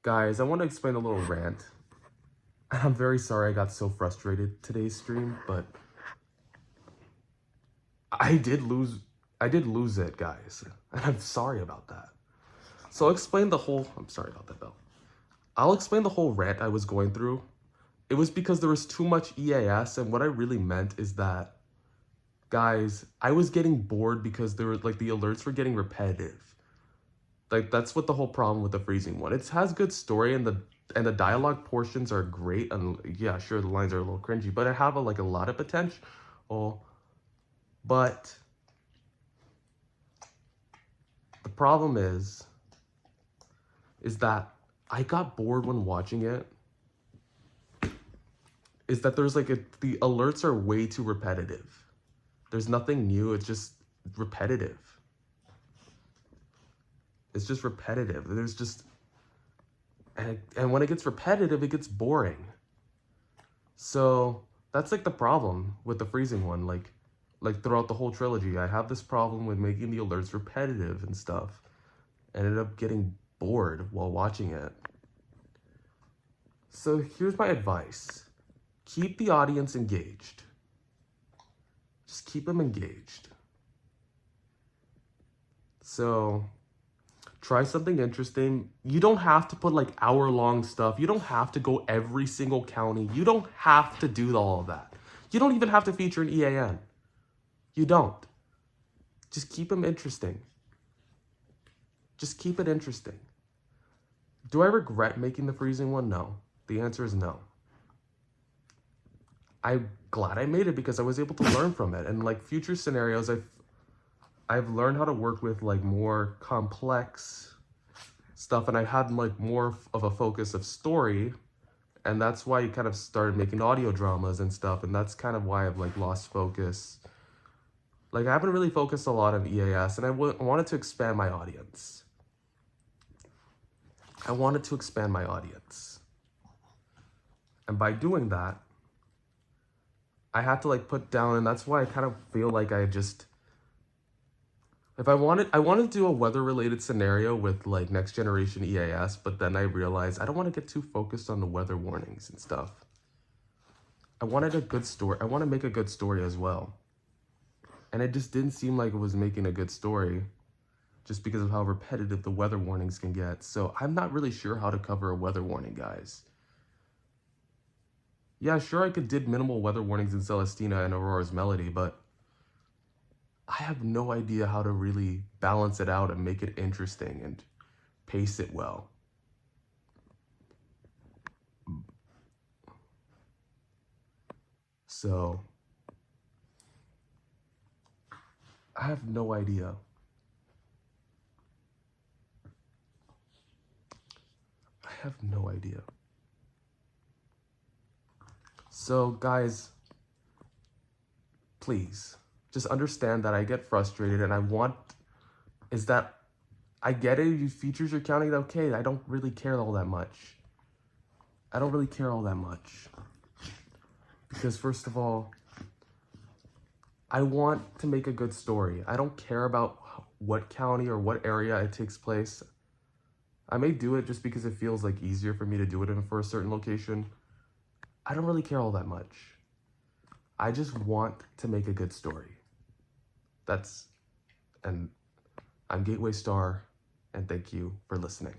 Guys, I want to explain a little rant. I'm very sorry I got so frustrated today's stream, but I did lose it, guys. And I'm sorry about that. So I'll explain the whole I'm sorry about that, Bell. I'll explain the whole rant I was going through. It was because there was too much EAS, and what I really meant is that, guys, I was getting bored because there were like the alerts were getting repetitive. Like that's what the whole problem with the freezing one. It has good story and the dialogue portions are great, and yeah, sure the lines are a little cringy, but I have a lot of potential. But the problem is that I got bored when watching it. Is that there's the alerts are way too repetitive. There's nothing new, it's just repetitive. It's just repetitive. There's just, and when it gets repetitive, it gets boring. So that's like the problem with the freezing one. Like throughout the whole trilogy, I have this problem with making the alerts repetitive and stuff. I ended up getting bored while watching it. So here's my advice. Keep the audience engaged. Just keep them engaged. So try something interesting. You don't have to put hour-long stuff. You don't have to go every single county. You don't have to do all of that. You don't even have to feature an EAN. You don't. Just keep them interesting. Just keep it interesting. Do I regret making the freezing one? No. The answer is no. I'm glad I made it because I was able to learn from it. And future scenarios, I've learned how to work with more complex stuff, and I had more of a focus of story, and that's why I kind of started making audio dramas and stuff, and that's kind of why I've lost focus. I haven't really focused a lot on EAS, and I wanted to expand my audience. I wanted to expand my audience. And by doing that, I had to put down, and that's why I kind of feel like I just, I wanted to do a weather-related scenario with next generation EAS, but then I realized I don't want to get too focused on the weather warnings and stuff. I wanted a good story. I want to make a good story as well. And it just didn't seem like it was making a good story just because of how repetitive the weather warnings can get. So I'm not really sure how to cover a weather warning, guys. Yeah, sure, I did minimal weather warnings in Celestina and Aurora's Melody, but I have no idea how to really balance it out and make it interesting and pace it well. So I have no idea. I have no idea. So guys, please just understand that I get frustrated, and I get it, you features you're counting, okay, I don't really care all that much. I don't really care all that much. Because first of all, I want to make a good story. I don't care about what county or what area it takes place. I may do it just because it feels easier for me to do it for a certain location. I don't really care all that much. I just want to make a good story. And I'm Gateway Star, and thank you for listening.